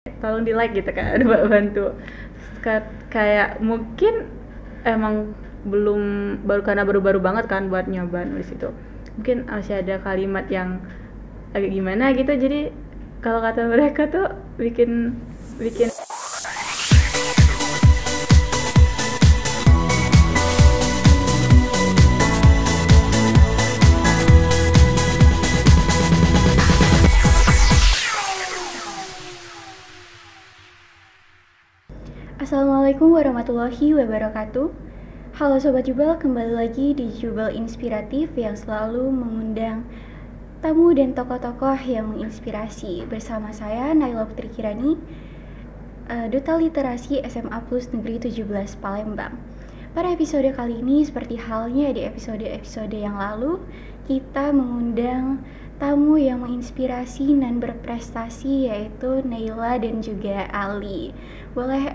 tolong di like gitu kan, bantu. Kayak mungkin emang belum karena baru-baru banget kan buat nyoba nulis itu, mungkin masih ada kalimat yang agak gimana gitu, jadi kalau kata mereka tuh bikin bikin Assalamualaikum warahmatullahi wabarakatuh. Halo Sobat Jubel, kembali lagi di Jubel Inspiratif yang selalu mengundang tamu dan tokoh-tokoh yang menginspirasi. Bersama saya Naila Putri Kirani, Duta Literasi SMA Plus Negeri 17 Palembang. Pada episode kali ini, seperti halnya di episode-episode yang lalu, kita mengundang tamu yang menginspirasi dan berprestasi, yaitu Naila dan juga Ali. Boleh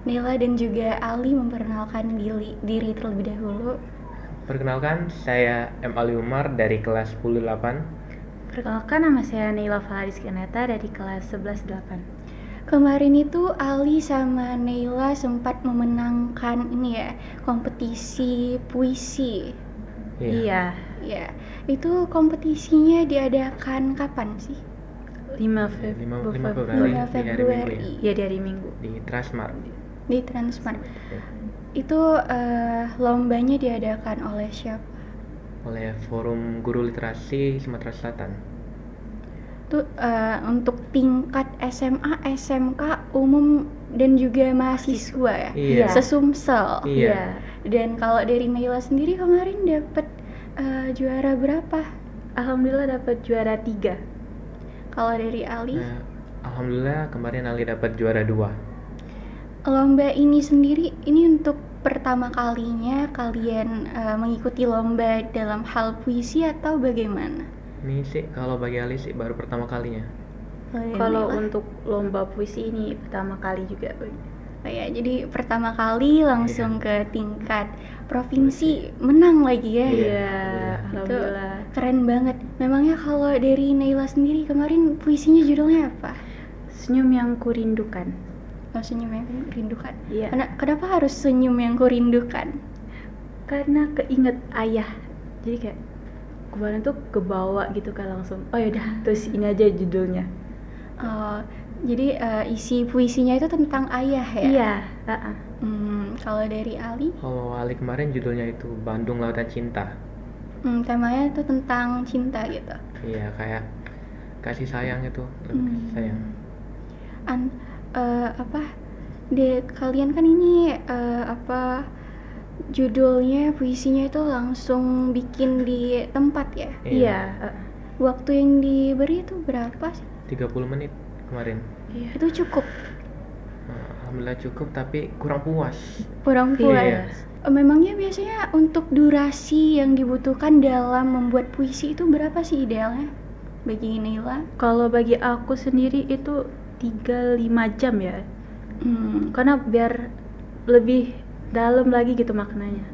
Naila dan juga Ali memperkenalkan diri terlebih dahulu? Perkenalkan, saya M. Ali Umar dari kelas 10-8. Perkenalkan, nama saya Naila Faharis Keneta dari kelas 11-8. Kemarin itu Ali sama Naila sempat memenangkan ini ya, kompetisi puisi. Iya. Ya, itu kompetisinya diadakan kapan sih? 5 Februari. Ya, di hari Minggu. Di Transmart. Di Transmart. Itu lombanya diadakan oleh siapa? Oleh Forum Guru Literasi Sumatera Selatan. Itu untuk tingkat SMA, SMK, umum dan juga mahasiswa ya? Iya. Sesumsel. Iya. Dan kalau dari Naila sendiri kemarin dapat juara berapa? Alhamdulillah dapat juara 3. Kalau dari Ali? Alhamdulillah kemarin Ali dapat juara 2. Lomba ini sendiri, ini untuk pertama kalinya kalian mengikuti lomba dalam hal puisi atau bagaimana? Ini sih kalau bagi Ali sih baru pertama kalinya. Kalau untuk lomba puisi ini pertama kali juga. Oh ya, jadi pertama kali langsung ke tingkat provinsi, menang lagi ya? Iya, alhamdulillah. Keren banget. Memangnya kalau dari Naila sendiri kemarin puisinya judulnya apa? Senyum yang kurindukan. Oh, senyum yang kurindukan. Iya. Kenapa harus senyum yang kurindukan? Karena keinget ayah. Jadi kayak kemarin tuh kebawa gitu kan langsung. Oh yaudah, terus ini aja judulnya. Jadi isi puisinya itu tentang ayah ya? Iya. Kalau dari Ali? Kalau Ali kemarin judulnya itu Bandung Lautan Cinta. Temanya itu tentang cinta gitu. Iya, kayak kasih sayang itu, lebih kasih sayang. Kalian kan ini judulnya puisinya itu langsung bikin di tempat ya? Iya. Waktu yang diberi itu berapa sih? 30 menit kemarin. Iya. Itu cukup? Alhamdulillah cukup, tapi kurang puas. Kurang puas? Iya. Memangnya biasanya untuk durasi yang dibutuhkan dalam membuat puisi itu berapa sih idealnya bagi Naila? Kalau bagi aku sendiri itu 3-5 jam ya. Karena biar lebih dalam lagi gitu maknanya.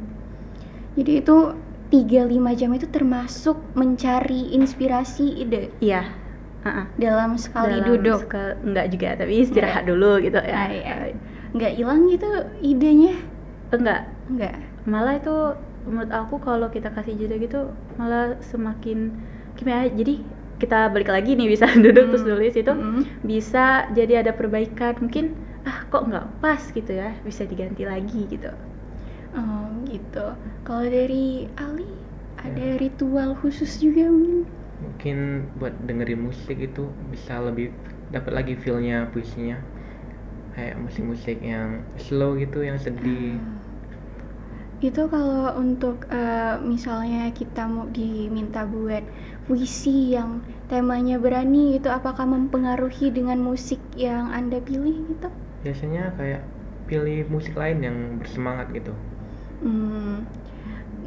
Jadi itu 3-5 jam itu termasuk mencari inspirasi ide? Iya. Dalam sekali duduk? Enggak juga, tapi istirahat dulu gitu ya. Enggak hilang gitu idenya? Enggak. Malah itu menurut aku kalau kita kasih jeda gitu malah semakin gimana, jadi kita balik lagi nih, bisa duduk terus nulis itu bisa jadi ada perbaikan, mungkin kok nggak pas gitu ya, bisa diganti lagi gitu. Oh gitu. Kalau dari Ali ada ritual khusus juga mungkin buat dengerin musik itu bisa lebih dapat lagi feel-nya puisinya, kayak musik-musik yang slow gitu, yang sedih. Itu kalau untuk misalnya kita mau diminta buat puisi yang temanya berani, itu apakah mempengaruhi dengan musik yang Anda pilih gitu? Biasanya kayak pilih musik lain yang bersemangat gitu.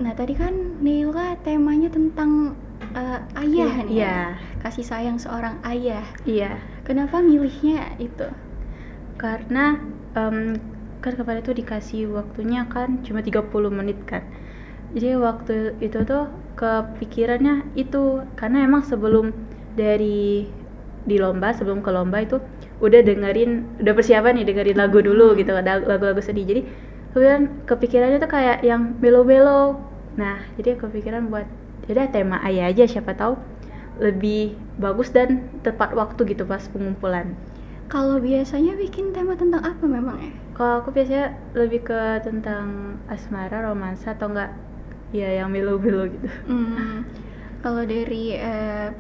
Nah tadi kan Naila temanya tentang ayah nih. Iya. Kasih sayang seorang ayah. Iya. Kenapa milihnya itu? Karena kan kemarin tuh dikasih waktunya kan cuma 30 menit kan. Jadi waktu itu tuh kepikirannya itu, karena emang sebelum ke lomba itu udah persiapan nih dengerin lagu dulu gitu, ada lagu-lagu sedih. Jadi kepikirannya tuh kayak yang melo-melo. Nah, jadi kepikiran buat jadi tema Ayah aja, siapa tahu lebih bagus dan tepat waktu gitu pas pengumpulan. Kalau biasanya bikin tema tentang apa memang ya? Kalau aku biasanya lebih ke tentang asmara, romansa, atau enggak ya yang melo-melo gitu. Kalau dari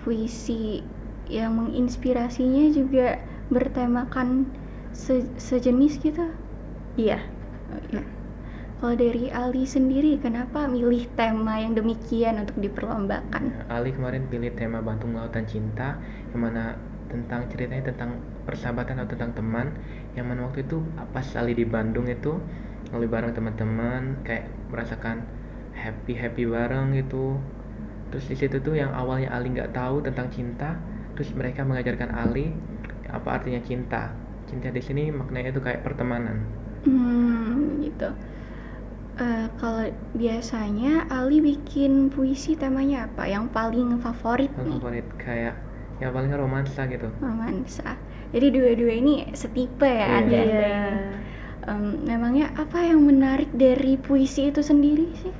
puisi yang menginspirasinya juga bertemakan sejenis gitu? Iya. Kalau dari Ali sendiri, kenapa milih tema yang demikian untuk diperlombakan? Ali kemarin pilih tema Bantung Lautan Cinta, yang mana ceritanya tentang persahabatan atau tentang teman, yang mana waktu itu pas Ali di Bandung itu Ali bareng teman-teman kayak merasakan happy bareng gitu. Terus di situ tuh yang awalnya Ali nggak tahu tentang cinta, terus mereka mengajarkan Ali apa artinya cinta. Cinta di sini maknanya itu kayak pertemanan. Gitu. Kalau biasanya Ali bikin puisi temanya apa? Yang paling favorit nih? Favorit kayak yang paling romansa gitu. Romansa. Jadi dua-dua ini setipe ya Anda Iya. ini. Memangnya apa yang menarik dari puisi itu sendiri sih?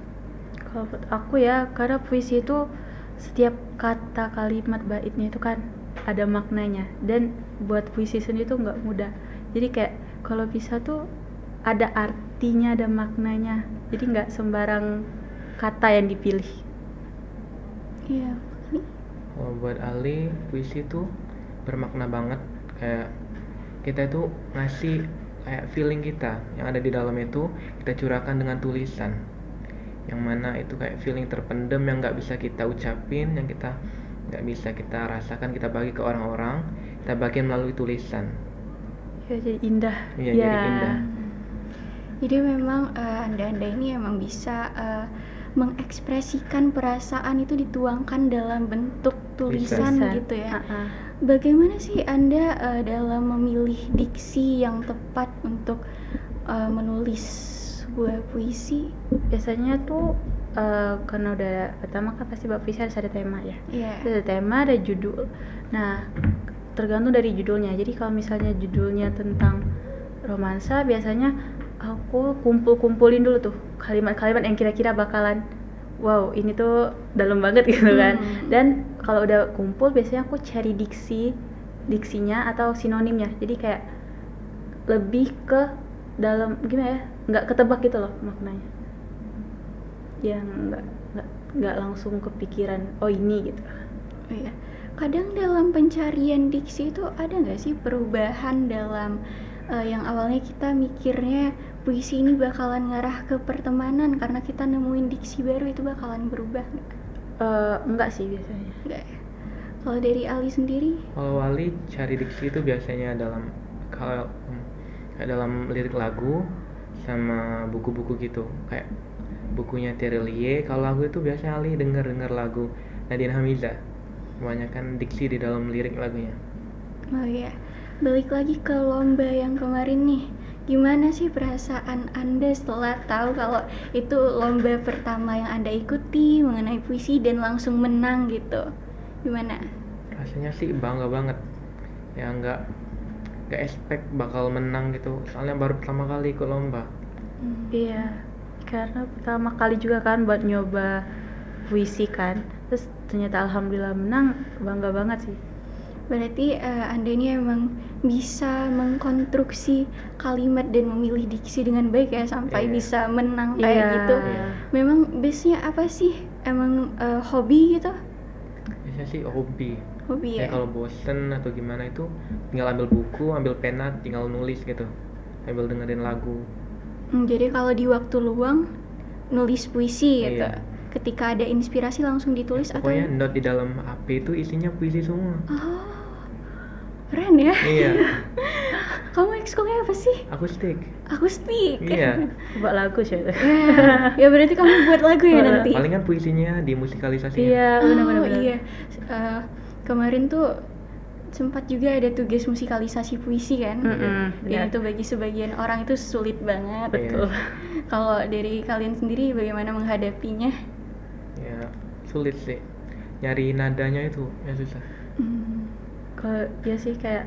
Kalau buat aku ya, karena puisi itu setiap kata kalimat baitnya itu kan ada maknanya, dan buat puisi sendiri tuh nggak mudah. Jadi kayak kalau bisa tuh ada artinya, ada maknanya, jadi nggak sembarang kata yang dipilih. Iya. Kalau buat Ali, puisi itu bermakna banget. Kayak kita itu ngasih kayak feeling kita yang ada di dalam itu kita curahkan dengan tulisan, yang mana itu kayak feeling terpendam yang nggak bisa kita ucapin, yang kita nggak bisa kita rasakan, kita bagi ke orang-orang, kita bagikan melalui tulisan. Ya jadi indah. Iya, Ya. jadi indah. Jadi memang Anda ini emang bisa mengekspresikan perasaan itu dituangkan dalam bentuk tulisan Bisa. gitu ya. Ha-ha. Bagaimana sih Anda dalam memilih diksi yang tepat untuk menulis sebuah puisi? Biasanya tuh karena udah pertama kan pasti bab puisi harus ada tema ya. Iya. Ada tema, ada judul. Nah, tergantung dari judulnya. Jadi kalau misalnya judulnya tentang romansa, biasanya aku kumpulin dulu tuh kalimat-kalimat yang kira-kira bakalan wow, ini tuh dalam banget gitu kan. Dan kalau udah kumpul, biasanya aku cari diksinya atau sinonimnya. Jadi kayak lebih ke dalam gimana ya? Nggak ketebak gitu loh maknanya. Yang nggak langsung kepikiran oh ini gitu. Oh iya. Kadang dalam pencarian diksi itu ada nggak sih perubahan dalam yang awalnya kita mikirnya puisi ini bakalan ngarah ke pertemanan, karena kita nemuin diksi baru itu bakalan berubah nggak? Enggak sih biasanya. Enggak ya. Kalau dari Ali sendiri? Kalau Ali cari diksi itu biasanya kayak dalam lirik lagu sama buku-buku gitu, kayak bukunya Terelie. Kalau lagu itu biasanya Ali denger lagu Nadine Hamiza, kebanyakan diksi di dalam lirik lagunya. Oh iya, balik lagi ke lomba yang kemarin nih. Gimana sih perasaan Anda setelah tahu kalau itu lomba pertama yang Anda ikuti mengenai puisi dan langsung menang gitu? Gimana? Rasanya sih bangga banget. Ya nggak expect bakal menang gitu. Soalnya baru pertama kali ikut lomba. Iya, karena pertama kali juga kan buat nyoba puisi kan. Terus ternyata alhamdulillah menang, bangga banget sih. Berarti Anda ini emang bisa mengkonstruksi kalimat dan memilih diksi dengan baik ya sampai Iya. bisa menang kayak Iya. gitu. Iya. Memang base-nya apa sih? Emang hobi gitu? Biasanya sih hobi. Hobi ya? Kalau bosen atau gimana itu tinggal ambil buku, ambil pena, tinggal nulis gitu. Ambil dengerin lagu. Jadi kalau di waktu luang nulis puisi gitu. Iya. Ketika ada inspirasi langsung ditulis atau? Pokoknya note di dalam HP itu isinya puisi semua. Oh, keren ya. Iya. Kamu ekskulnya apa sih? Akustik. Akustik. Iya. Buat lagu sih. Ya berarti kamu buat lagu ya nanti? Palingan puisinya dimusikalisasi. Iya, benar-benar. Iya. Kemarin tuh sempat juga ada tugas musikalisasi puisi kan. Dan itu bagi sebagian orang itu sulit banget. Betul. Kalau dari kalian sendiri bagaimana menghadapinya? Ya, sulit sih. Nyari nadanya itu yang susah. Kalau ya sih kayak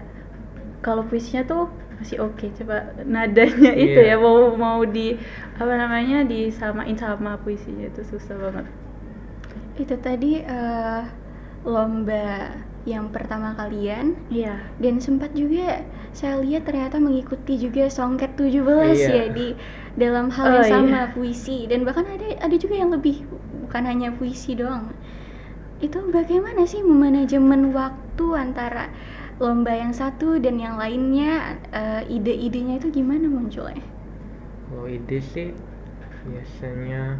kalau puisinya tuh masih oke, coba nadanya itu Iya. ya mau di apa namanya disamain sama puisinya itu susah banget. Itu tadi lomba yang pertama kalian, Iya. dan sempat juga saya lihat ternyata mengikuti juga Songket 17 Iya. ya di dalam hal Oh, yang sama, iya. puisi, dan bahkan ada juga yang lebih, bukan hanya puisi doang. Itu bagaimana sih memanajemen waktu antara lomba yang satu dan yang lainnya, ide-idenya itu gimana munculnya? Kalau ide sih biasanya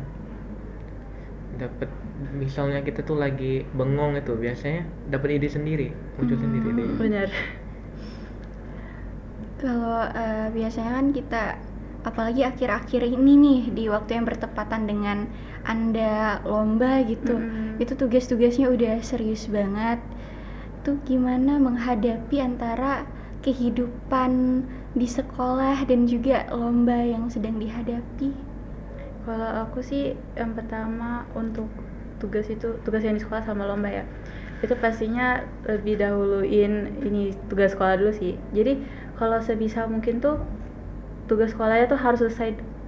dapat, misalnya kita tuh lagi bengong itu biasanya dapat ide sendiri, muncul sendiri ide. Benar. Kalau biasanya kan kita, apalagi akhir-akhir ini nih di waktu yang bertepatan dengan Anda lomba gitu, itu tugas-tugasnya udah serius banget. Itu gimana menghadapi antara kehidupan di sekolah dan juga lomba yang sedang dihadapi? Kalau aku sih yang pertama untuk tugas yang di sekolah sama lomba ya, itu pastinya lebih dahuluin ini tugas sekolah dulu sih. Jadi kalau sebisa mungkin tuh tugas sekolahnya tuh harus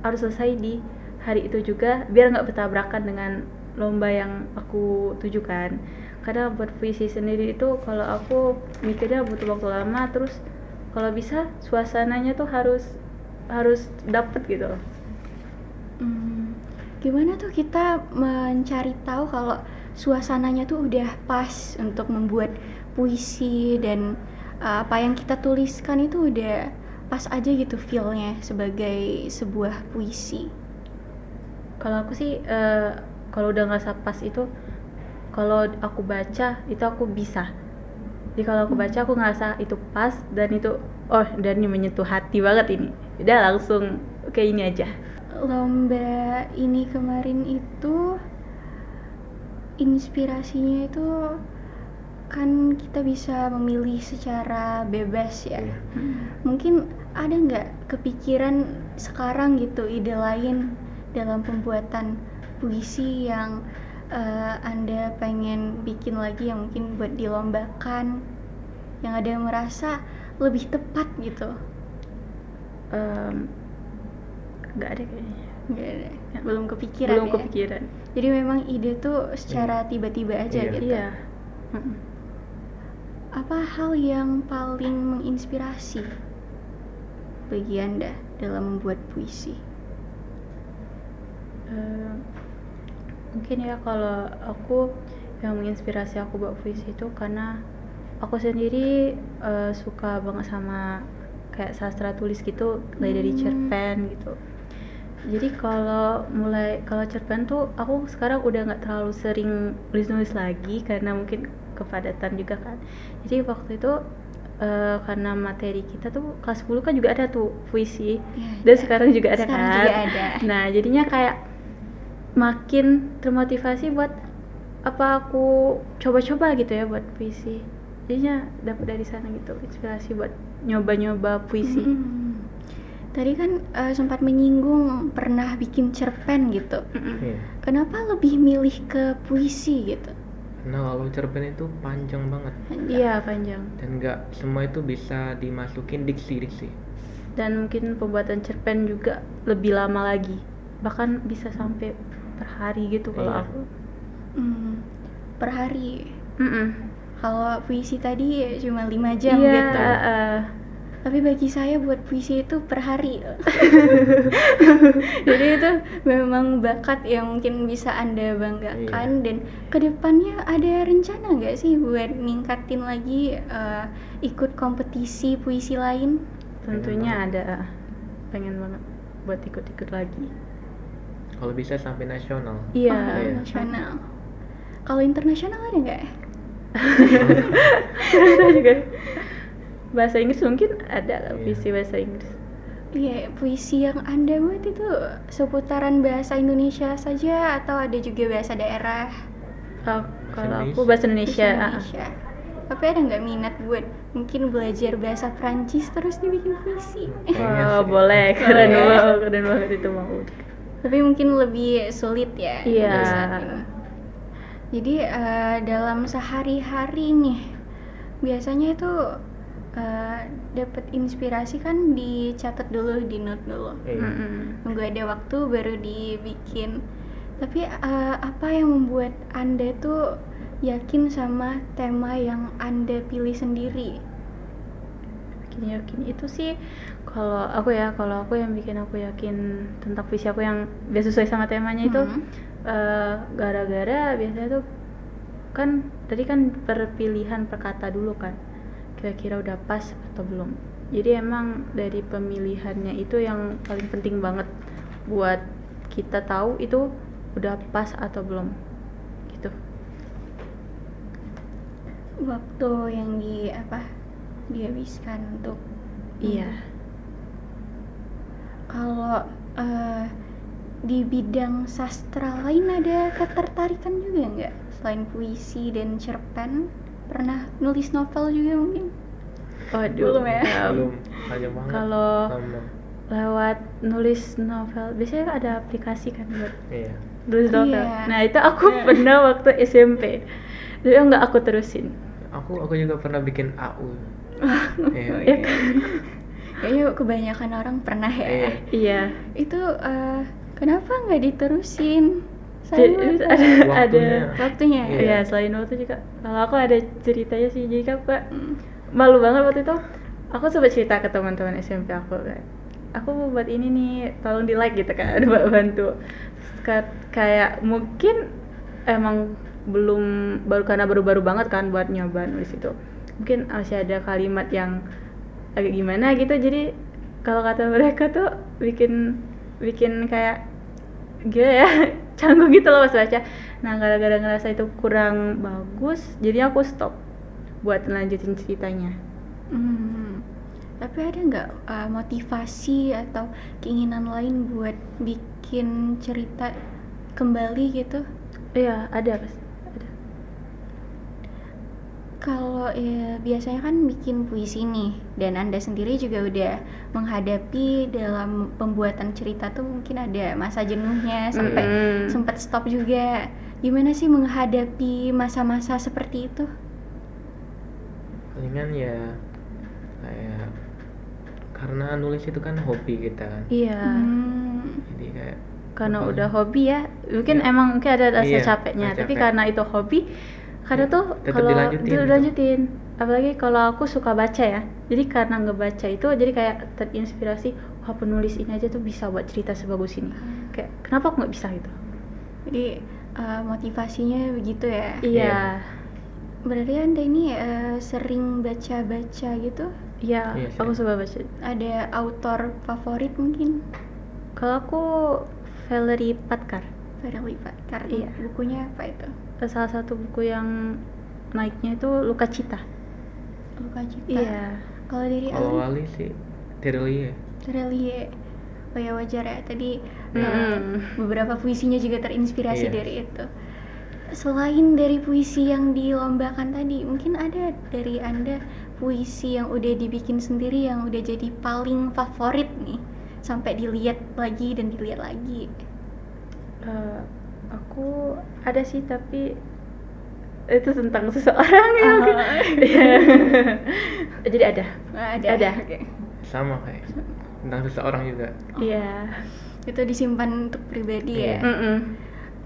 selesai di hari itu juga, biar nggak bertabrakan dengan lomba yang aku tujukan. Karena buat puisi sendiri itu kalau aku mikirnya butuh waktu lama, terus kalau bisa suasananya tuh harus dapet gitu. Gimana tuh kita mencari tahu kalau suasananya tuh udah pas untuk membuat puisi, dan apa yang kita tuliskan itu udah pas aja gitu feel-nya sebagai sebuah puisi? Kalau aku sih kalau udah ngerasa pas itu, kalau aku baca itu aku bisa. Jadi kalau aku baca aku ngerasa itu pas dan itu dan ini menyentuh hati banget ini. Udah langsung kayak ini aja. Lomba ini kemarin itu inspirasinya itu kan kita bisa memilih secara bebas ya. Mungkin ada nggak kepikiran sekarang gitu ide lain dalam pembuatan puisi yang Anda pengen bikin lagi, yang mungkin buat dilombakan, yang ada yang merasa lebih tepat gitu? Nggak ada kayaknya. Nggak ada, belum kepikiran. Belum ya? kepikiran. Jadi memang ide tuh secara tiba-tiba aja Iya. gitu. Iya. Apa hal yang paling menginspirasi bagi Anda dalam membuat puisi? Mungkin ya kalau aku, yang menginspirasi aku buat puisi itu karena aku sendiri suka banget sama kayak sastra tulis gitu, mulai dari cerpen gitu. Jadi kalau cerpen tuh aku sekarang udah nggak terlalu sering nulis lagi karena mungkin kepadatan juga kan. Jadi waktu itu karena materi kita tuh kelas 10 kan juga ada tuh puisi, dan sekarang juga ada Sekarang kan. juga ada. Nah jadinya kayak makin termotivasi buat aku coba-coba gitu ya buat puisi. Jadinya dapat dari sana gitu inspirasi buat nyoba-nyoba puisi. Tadi kan sempat menyinggung pernah bikin cerpen gitu. Iya. Kenapa lebih milih ke puisi gitu? Nah kalau cerpen itu panjang banget Iya panjang, dan nggak semua itu bisa dimasukin diksi. dan mungkin pembuatan cerpen juga lebih lama lagi, bahkan bisa sampai per hari gitu kalau Iya. aku. Per hari. Kalau puisi tadi cuma 5 jam Iya, gitu. Tapi bagi saya buat puisi itu per hari. Jadi itu memang bakat yang mungkin bisa Anda banggakan. Dan kedepannya ada rencana nggak sih buat ningkatin lagi, ikut kompetisi puisi lain? tentunya ada, pengen banget buat ikut-ikut lagi. Kalau bisa sampai nasional. Iya. Nasional. Kalau internasional ada nggak? Ada juga. Bahasa Inggris mungkin ada puisi bahasa Inggris. Iya, puisi yang Anda buat itu seputaran bahasa Indonesia saja atau ada juga bahasa daerah? Kalau aku bahasa Indonesia. Tapi ada nggak minat buat mungkin belajar bahasa Prancis terus dibikin puisi? Boleh, keren banget itu mau. Tapi mungkin lebih sulit ya. Iya. Jadi dalam sehari-hari nih biasanya itu dapat inspirasi kan dicatat dulu, di note dulu. Iya. Nunggu ada waktu baru dibikin. Tapi apa yang membuat Anda tuh yakin sama tema yang Anda pilih sendiri? Yakin itu sih kalau aku yang bikin aku yakin tentang visi aku yang biar sesuai sama temanya itu gara-gara biasanya tuh kan tadi kan perpilihan per kata dulu kan, kira-kira udah pas atau belum. Jadi emang dari pemilihannya itu yang paling penting banget buat kita tahu itu udah pas atau belum gitu. Waktu yang dihabiskan untuk Iya. Kalau di bidang sastra lain ada ketertarikan juga nggak? Selain puisi dan cerpen, pernah nulis novel juga mungkin? Waduh, Belum ya? Belum, panjang banget. Kalau Lama. lewat nulis novel biasanya ada aplikasi kan buat Iya. nulis novel. Iya. Nah itu aku pernah waktu SMP, tapi nggak aku terusin. Aku juga pernah bikin AU. Iya. Ya kan? Kayaknya kebanyakan orang pernah ya. Iya. Iya. Itu kenapa nggak diterusin? Jadi Sayang ada Waktunya. waktunya. Iya. Iya, selain waktu juga. Kalau aku ada ceritanya sih, jadi aku kayak malu banget waktu itu. Aku sempat cerita ke teman-teman SMP aku kayak, aku mau buat ini nih, tolong di like gitu kan, ada bantu. Terus kayak mungkin emang karena baru-baru banget kan buat nyoba nulis itu. Mungkin masih ada kalimat yang agak gimana gitu, jadi kalau kata mereka tuh bikin kayak gila ya, canggung gitu loh pas baca. Nah gara-gara ngerasa itu kurang bagus, jadi aku stop buat lanjutin ceritanya. Tapi ada nggak motivasi atau keinginan lain buat bikin cerita kembali gitu? Iya ada pasti ada. Kalau biasanya kan bikin puisi nih, dan Anda sendiri juga udah menghadapi dalam pembuatan cerita tuh mungkin ada masa jenuhnya sampai sempat stop juga. Gimana sih menghadapi masa-masa seperti itu? Palingan ya kayak karena nulis itu kan hobi kita kan. Iya. Jadi kayak Karena apa- udah hobi ya, mungkin Iya. emang mungkin ada rasa Iya, capeknya, rasa tapi capek. karena itu hobi, kadang tuh Tetap kalau dilanjutin gitu. dilanjutin. Apalagi kalau aku suka baca ya, jadi karena ngebaca itu jadi kayak terinspirasi, wah penulis ini aja tuh bisa buat cerita sebagus ini. Kayak kenapa aku nggak bisa gitu? Jadi motivasinya begitu ya. Iya, Berarti Anda ini sering baca-baca gitu? iya, Iya, aku sih. suka baca. Ada author favorit mungkin? Kalau aku Valerie Patkar, Verily Patkar. Iya. Bukunya apa itu? salah satu buku yang naiknya itu Luka Cita. Luka Cita. Iya, Kalau dari Kalau Alan, Wali sih Terelie. Terelie. Oh ya wajar ya. Tadi Mm-mm. beberapa puisinya juga terinspirasi Iya. dari itu. Selain dari puisi yang dilombakan tadi, mungkin ada dari Anda puisi yang udah dibikin sendiri yang udah jadi paling favorit nih, sampai dilihat lagi dan dilihat lagi. Aku ada sih tapi itu tentang seseorang ya. Iya. Jadi ada. Ada. Oke. Sama kayak tentang seseorang juga. Iya. Itu disimpan untuk pribadi ya. Iya. Mm-mm.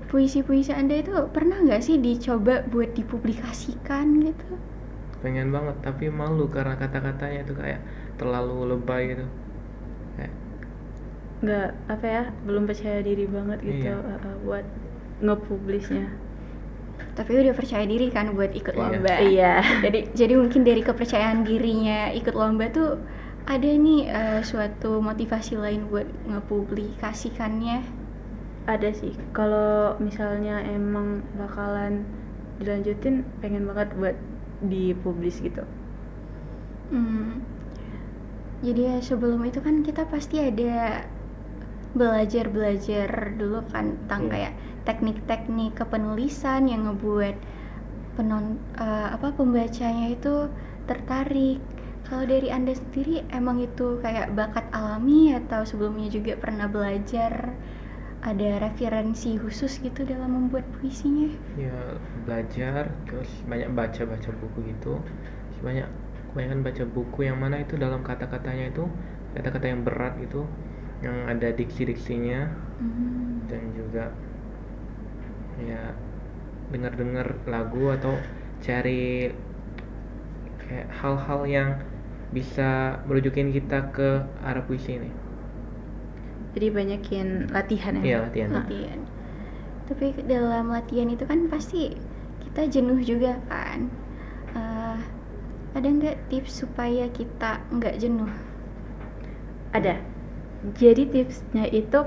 Puisi-puisi Anda itu pernah nggak sih dicoba buat dipublikasikan gitu? Pengen banget tapi malu karena kata-katanya itu kayak terlalu lebay gitu. Kayak Nggak apa ya, belum percaya diri banget gitu Iya. buat ngepublisnya. Tapi udah percaya diri kan buat ikut Iya. lomba. Iya. Jadi mungkin dari kepercayaan dirinya ikut lomba tuh ada nih suatu motivasi lain buat ngepublikasikannya. Ada sih. Kalau misalnya emang bakalan dilanjutin, pengen banget buat dipublis gitu. Jadi ya sebelum itu kan kita pasti ada belajar dulu kan tentang Iya. kayak teknik-teknik kepenulisan yang ngebuat pembacanya itu tertarik. Kalau dari Anda sendiri emang itu kayak bakat alami atau sebelumnya juga pernah belajar, ada referensi khusus gitu dalam membuat puisinya? ya belajar terus banyak baca-baca buku gitu. Terus banyak kebanyakan baca buku yang mana itu dalam kata-katanya itu kata-kata yang berat gitu, yang ada diksi-diksinya, dan juga ya dengar-dengar lagu atau cari kayak hal-hal yang bisa merujukin kita ke arah puisi ini. Jadi banyakin latihan ya. Iya, latihan. Latihan. Tapi dalam latihan itu kan pasti kita jenuh juga kan. Ada nggak tips supaya kita nggak jenuh? Ada. Jadi tipsnya itu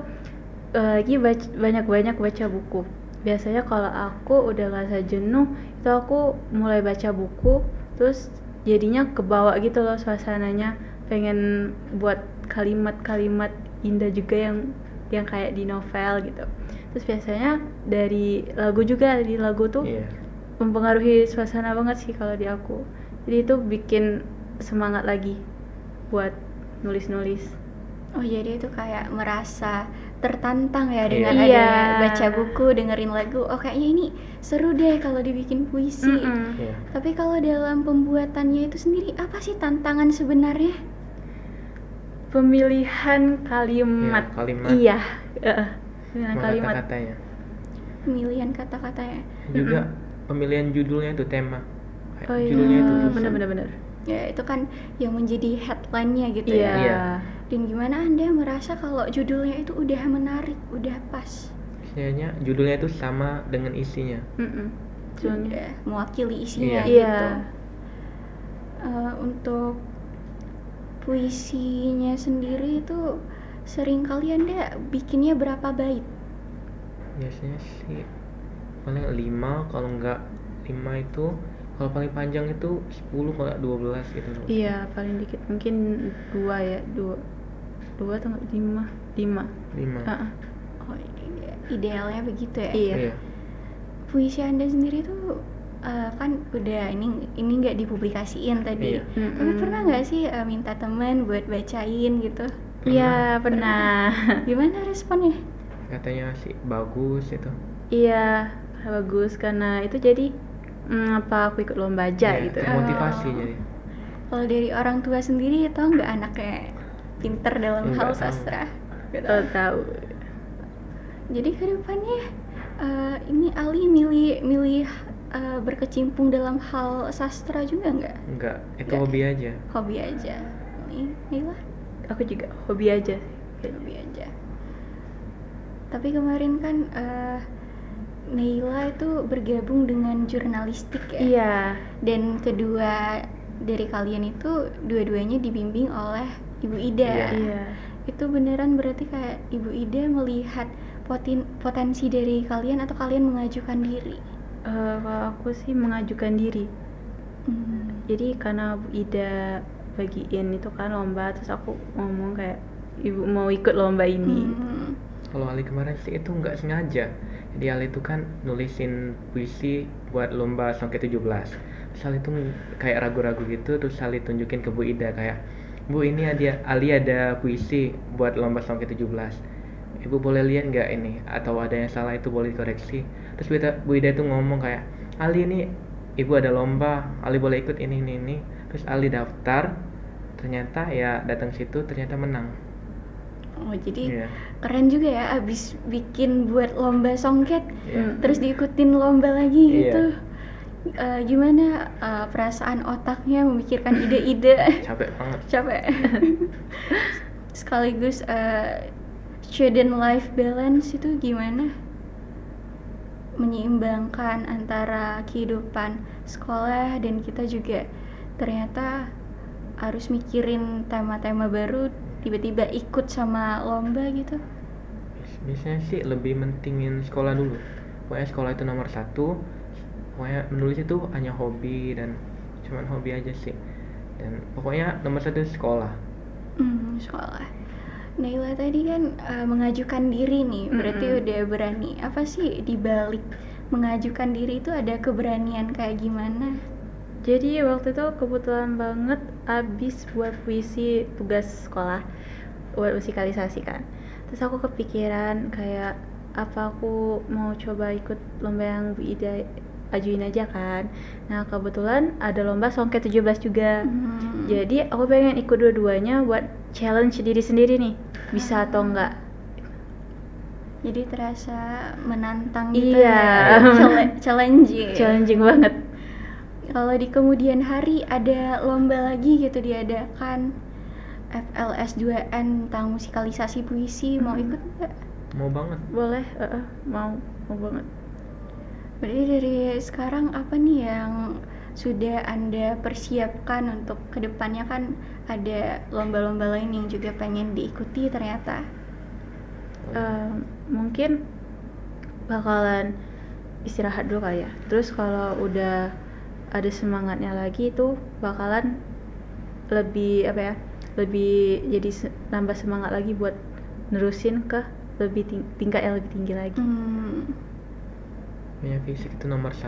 lagi banyak-banyak baca buku. Biasanya kalau aku udah ngerasa jenuh, itu aku mulai baca buku, terus jadinya kebawa gitu loh suasananya, pengen buat kalimat-kalimat indah juga yang kayak di novel gitu. Terus biasanya dari lagu juga, di lagu tuh Iya. mempengaruhi suasana banget sih kalau di aku. Jadi itu bikin semangat lagi buat nulis-nulis. Oh jadi itu kayak merasa tertantang ya dengan Iya. adanya baca buku, dengerin lagu. Oh kayaknya ini seru deh kalau dibikin puisi. Iya. Tapi kalau dalam pembuatannya itu sendiri apa sih tantangan sebenarnya? Pemilihan kalimat. Iya, kalimat. Iya. Pemilihan Sama kalimat. kata-katanya. Pemilihan kata-katanya. Juga pemilihan judulnya itu tema. Kayak Oh iya, judulnya itu tulisan. benar-benar. Ya itu kan yang menjadi headline-nya gitu Iya. ya. Iya. Dan gimana Anda merasa kalau judulnya itu udah menarik, udah pas? Biasanya judulnya itu sama dengan isinya. Soalnya Udah mewakili isinya Iya. gitu. Iya. Untuk puisinya sendiri itu sering kali Anda bikinnya berapa bait? Biasanya sih paling 5, kalau enggak 5 itu, kalau paling panjang itu 10 kalau 12 gitu loh. Iya, paling dikit mungkin 2 ya, 2 atau 5. 5. 5. Oh, idealnya begitu ya. Iya. Iya. Puisi Anda sendiri tuh kan udah ini nggak dipublikasiin tadi. Iya. Tapi pernah nggak sih minta teman buat bacain gitu? Iya, pernah. Gimana responnya? Katanya sih bagus itu. Iya, bagus karena itu jadi apa aku ikut lomba aja Iya, gitu. termotivasi Oh. jadi. Kalau dari orang tua sendiri tahu nggak anaknya pinter dalam Nggak hal tahu. sastra? Nggak Oh, tahu. Jadi ke depannya ini Ali milih berkecimpung dalam hal sastra juga nggak? Enggak, itu Nggak. hobi aja. Hobi aja. Inilah Aku juga hobi aja sih. hobi aja. Tapi kemarin kan Naila itu bergabung dengan jurnalistik ya. Iya. Dan kedua dari kalian itu dua-duanya dibimbing oleh Ibu Ida. Iya. Iya. Itu beneran berarti kayak Ibu Ida melihat potensi dari kalian atau kalian mengajukan diri? Kalau aku sih mengajukan diri. Jadi karena Bu Ida bagiin itu kan lomba, terus aku ngomong kayak ibu mau ikut lomba ini. Kalau Ali kemarin sih itu nggak sengaja. Jadi Ali itu kan nulisin puisi buat lomba Songket 17. Terus Ali itu kayak ragu-ragu gitu, terus Ali tunjukin ke Bu Ida kayak, "Bu, ini Ali ada puisi buat lomba Songket 17. Ibu boleh lihat nggak ini? Atau ada yang salah itu boleh dikoreksi." Terus Bu Ida itu ngomong kayak, "Ali, ini ibu ada lomba, Ali boleh ikut ini." Terus Ali daftar, ternyata ya datang situ ternyata menang. Oh jadi Iya. keren juga ya, abis bikin buat lomba songket Iya. terus diikutin lomba lagi Iya. gitu. Gimana perasaan otaknya memikirkan ide-ide? Capek banget. Capek. Sekaligus student life balance itu gimana? Menyeimbangkan antara kehidupan sekolah dan kita juga ternyata harus mikirin tema-tema baru, tiba-tiba ikut sama lomba gitu. Biasanya sih lebih mentingin sekolah dulu. Pokoknya sekolah itu nomor 1. Pokoknya menulis itu hanya hobi dan cuman hobi aja sih. Dan pokoknya nomor 1 sekolah. Sekolah. Naila tadi kan mengajukan diri nih, berarti udah berani. Apa sih dibalik mengajukan diri itu ada keberanian kayak gimana? Jadi waktu itu kebetulan banget abis buat puisi tugas sekolah buat musikalisasi kan. Terus aku kepikiran kayak apa aku mau coba ikut lomba yang Bu Ida ajuin aja kan. Nah kebetulan ada lomba Songket 17 juga. Hmm. Jadi aku pengen ikut dua-duanya buat challenge diri sendiri nih, bisa atau enggak. Jadi terasa menantang gitu Iya. ya, challenging. Challenging banget. Kalau di kemudian hari ada lomba lagi gitu diadakan FLS 2N tentang musikalisasi puisi, mau ikut nggak? Mau banget. Boleh, mau banget. Berarti dari sekarang apa nih yang sudah Anda persiapkan untuk kedepannya? Kan ada lomba-lomba lain yang juga pengen diikuti ternyata. Mungkin bakalan istirahat dulu kali ya. Terus kalau udah ada semangatnya lagi itu bakalan lebih lebih jadi nambah semangat lagi buat nerusin ke lebih tingkat yang lebih tinggi lagi. Punya fisik itu nomor 1.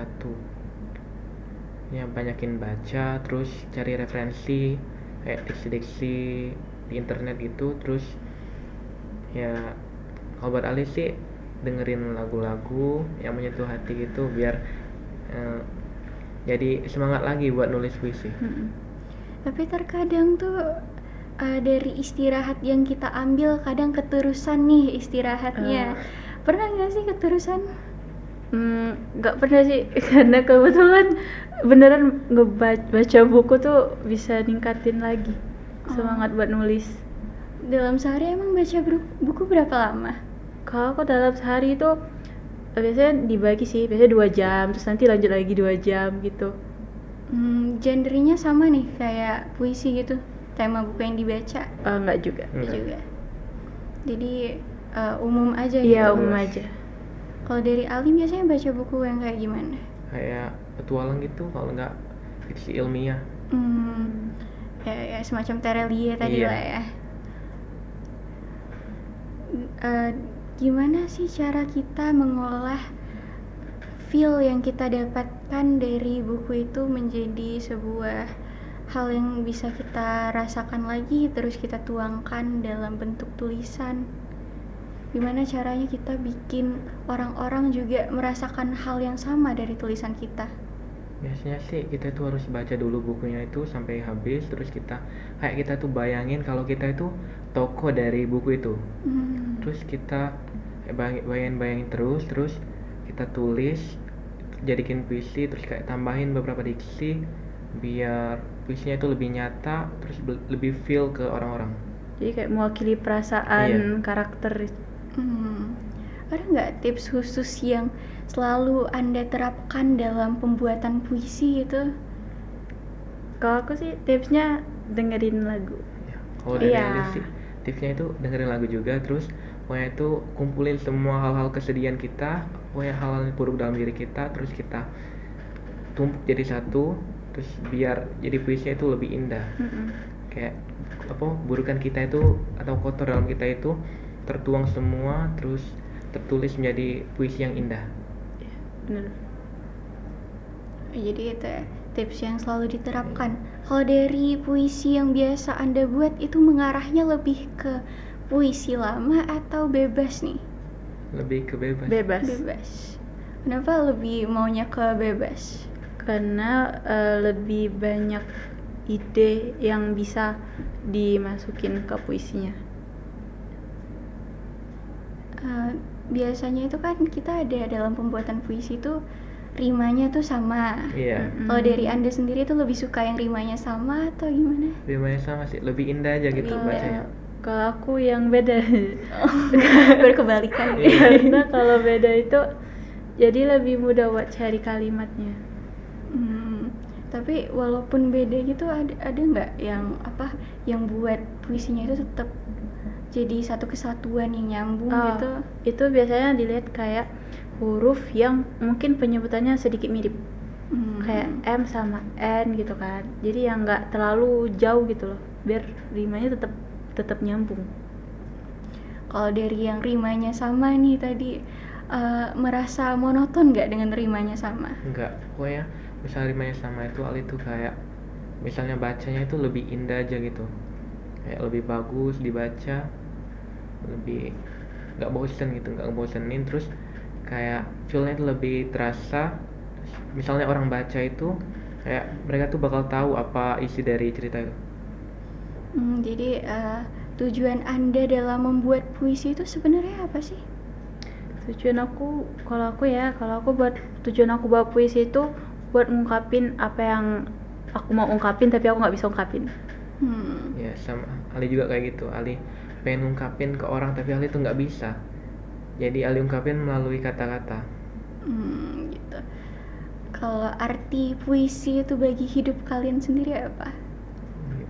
Ya banyakin baca, terus cari referensi kayak diksi-diksi di internet gitu. Terus ya kalau buat Ali sih dengerin lagu-lagu yang menyentuh hati gitu biar jadi semangat lagi buat nulis puisi. Tapi terkadang tuh dari istirahat yang kita ambil kadang keterusan nih istirahatnya. Pernah nggak sih keterusan? Nggak pernah sih, karena kebetulan beneran baca buku tuh bisa ningkatin lagi semangat buat nulis. Dalam sehari emang baca buku berapa lama? Kalau aku dalam sehari itu biasanya dibagi sih, biasanya 2 jam, terus nanti lanjut lagi 2 jam gitu. Genrenya sama nih kayak puisi gitu, tema buku yang dibaca? Enggak juga. Juga. Jadi umum aja gitu? Iya, umum aja. Kalau dari Ali biasanya baca buku yang kayak gimana? Kayak petualang gitu, kalau nggak fiksi ilmiah. Ya semacam Terelie tadi Iya. lah ya. Gimana sih cara kita mengolah feel yang kita dapatkan dari buku itu menjadi sebuah hal yang bisa kita rasakan lagi, terus kita tuangkan dalam bentuk tulisan? Gimana caranya kita bikin orang-orang juga merasakan hal yang sama dari tulisan kita? Biasanya sih kita itu harus baca dulu bukunya itu sampai habis, terus kita tuh bayangin kalau kita itu tokoh dari buku itu. Terus kita bayangin terus kita tulis, jadikan puisi, terus kayak tambahin beberapa diksi biar puisinya itu lebih nyata, terus lebih feel ke orang-orang. Jadi kayak mewakili perasaan karakter. Ada nggak tips khusus yang selalu Anda terapkan dalam pembuatan puisi gitu? Kalau aku sih tipsnya dengerin lagu. Kalau dari Ali sih tipsnya itu dengerin lagu juga, terus pokoknya itu kumpulin semua hal-hal kesedihan kita, pokoknya hal-hal buruk dalam diri kita, terus kita tumpuk jadi satu, terus biar jadi puisinya itu lebih indah. Kayak burukan kita itu atau kotor dalam kita itu tertuang semua, terus tertulis menjadi puisi yang indah. Bener. Jadi itu ya, tips yang selalu diterapkan. Kalau dari puisi yang biasa Anda buat itu mengarahnya lebih ke puisi lama atau bebas nih? Lebih ke bebas. Bebas. Kenapa lebih maunya ke bebas? Karena lebih banyak ide yang bisa dimasukin ke puisinya. Biasanya itu kan kita ada dalam pembuatan puisi itu rimanya tuh sama. Iya. Kalau dari Anda sendiri tuh lebih suka yang rimanya sama atau gimana? Rimanya sama sih, lebih indah aja gitu bacanya. Kalau aku yang beda. Berkebalikan. Karena kalau beda itu jadi lebih mudah buat cari kalimatnya. Tapi walaupun beda gitu ada nggak yang buat puisinya itu tetap jadi satu kesatuan yang nyambung gitu? Itu biasanya dilihat kayak huruf yang mungkin penyebutannya sedikit mirip, kayak M sama N gitu kan. Jadi yang nggak terlalu jauh gitu loh, biar rimanya tetap nyambung. Kalau dari yang rimanya sama nih tadi, merasa monoton nggak dengan rimanya sama? Enggak, pokoknya misalnya rimanya sama itu Ali tuh kayak misalnya bacanya itu lebih indah aja gitu, kayak lebih bagus dibaca, lebih nggak bosenin, terus kayak feelnya itu lebih terasa, terus misalnya orang baca itu kayak mereka tuh bakal tahu apa isi dari cerita itu. Jadi tujuan Anda dalam membuat puisi itu sebenarnya apa sih? Kalau aku buat tujuan aku buat puisi itu buat ngungkapin apa yang aku mau ungkapin tapi aku nggak bisa ungkapin. Ya sama Ali juga kayak gitu. Ali pengen ngungkapin ke orang tapi Ali tuh nggak bisa. Jadi Ali ungkapin melalui kata-kata. Gitu. Kalau arti puisi itu bagi hidup kalian sendiri apa?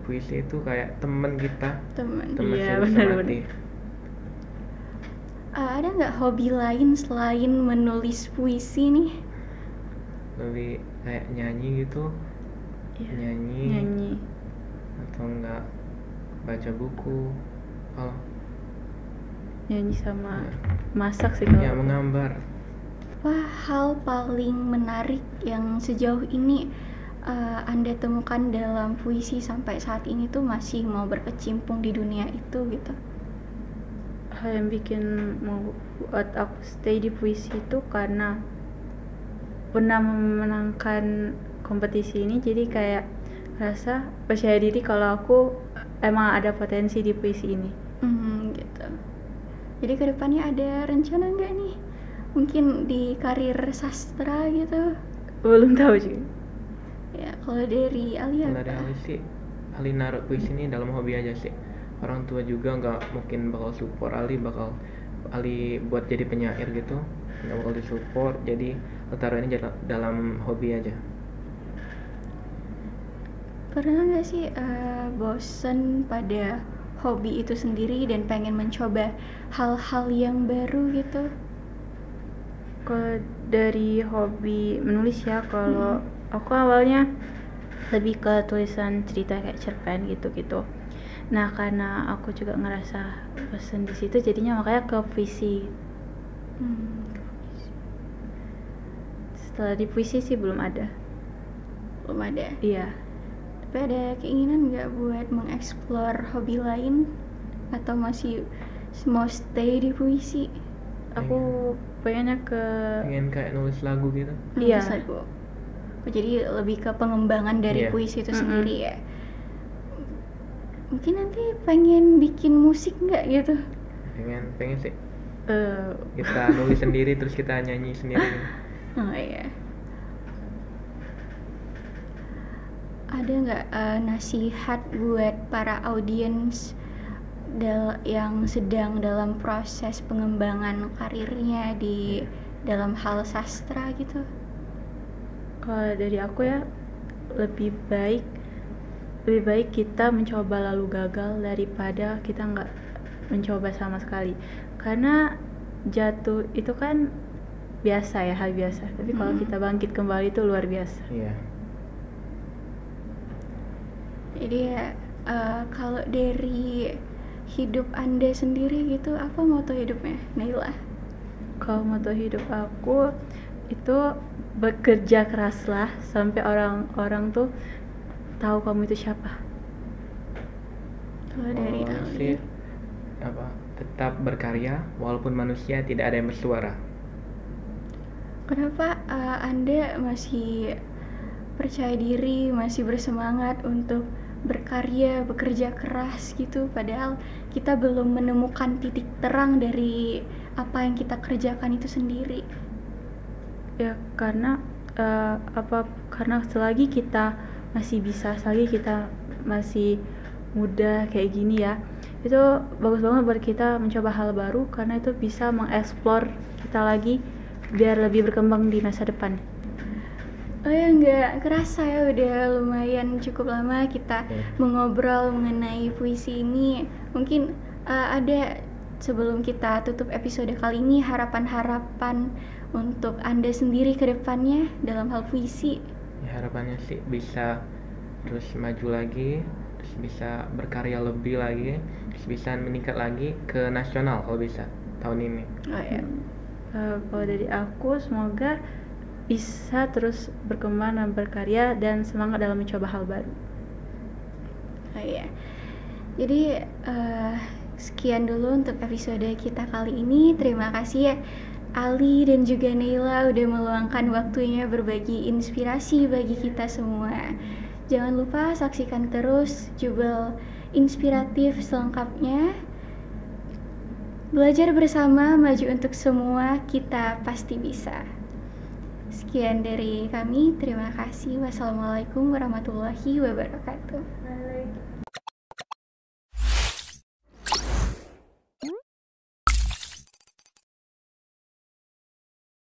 Puisi itu kayak teman kita, Teman. teman Iya, satu benar. hati. Ada nggak hobi lain selain menulis puisi nih? Lebih kayak nyanyi gitu, Iya, nyanyi atau enggak baca buku. Kalau nyanyi sama Ya. masak sih kalau ya aku. menggambar. Apa hal paling menarik yang sejauh ini Anda temukan dalam puisi sampai saat ini tuh masih mau berkecimpung di dunia itu gitu? Hal yang bikin mau buat aku stay di puisi itu karena pernah memenangkan kompetisi ini, jadi kayak rasa percaya diri kalau aku emang ada potensi di puisi ini. Gitu. Jadi kedepannya ada rencana nggak nih? Mungkin di karir sastra gitu? Belum tahu sih. Ya, kalau dari Alia Kalau dari Ali sih, Ali naruh puisi ini dalam hobi aja sih. Orang tua juga nggak mungkin bakal support Ali buat jadi penyair gitu, nggak bakal disupport. Jadi taruh ini dalam hobi aja. pernah nggak sih bosen pada hobi itu sendiri dan pengen mencoba hal-hal yang baru gitu? Kalau dari hobi menulis ya, kalau aku awalnya lebih ke tulisan cerita kayak cerpen gitu-gitu. Nah, karena aku juga ngerasa bosan di situ, jadinya makanya ke puisi. Setelah di puisi sih belum ada. Belum ada. Iya. Tapi ada keinginan nggak buat mengeksplor hobi lain atau masih mau stay di puisi? Aku pengennya ke Pengen kayak nulis lagu gitu. Iya. Nulis lagu. Jadi lebih ke pengembangan dari Iya. puisi itu sendiri ya. Mungkin nanti pengen bikin musik nggak gitu? Pengen sih eh, kita nulis sendiri terus kita nyanyi sendiri gitu. Oh iya. Ada nggak nasihat buat para audiens yang sedang dalam proses pengembangan karirnya di dalam hal sastra gitu? kalau dari aku ya, lebih baik kita mencoba lalu gagal daripada kita nggak mencoba sama sekali. Karena jatuh itu kan biasa ya, hal biasa. Tapi kalau kita bangkit kembali itu luar biasa. Iya. Jadi ya kalau dari hidup Anda sendiri gitu, apa moto hidupnya, Naila? Kalau moto hidup aku itu bekerja keraslah sampai orang-orang tuh tahu kamu itu siapa. Kalau dari Kalau Ali? sih tetap berkarya walaupun manusia tidak ada yang bersuara. Kenapa Anda masih percaya diri, masih bersemangat untuk berkarya, bekerja keras gitu, padahal kita belum menemukan titik terang dari apa yang kita kerjakan itu sendiri? Ya karena karena selagi kita masih bisa, selagi kita masih muda kayak gini ya, itu bagus banget buat kita mencoba hal baru, karena itu bisa mengeksplor kita lagi biar lebih berkembang di masa depan. Oh ya, nggak kerasa ya udah lumayan cukup lama kita mengobrol mengenai puisi ini. Mungkin ada, sebelum kita tutup episode kali ini, harapan-harapan untuk Anda sendiri ke depannya dalam hal puisi? Ya, harapannya sih bisa terus maju lagi, terus bisa berkarya lebih lagi, terus bisa meningkat lagi ke nasional kalau bisa tahun ini. Oh ya. Kalau dari aku, semoga bisa terus berkembang dan berkarya dan semangat dalam mencoba hal baru. Oh iya. Jadi sekian dulu untuk episode kita kali ini. Terima kasih ya Ali dan juga Neila udah meluangkan waktunya berbagi inspirasi bagi kita semua. Jangan lupa saksikan terus Jubel Inspiratif selengkapnya. Belajar bersama, maju untuk semua, kita pasti bisa. Sekian dari kami, terima kasih. Wassalamualaikum warahmatullahi wabarakatuh.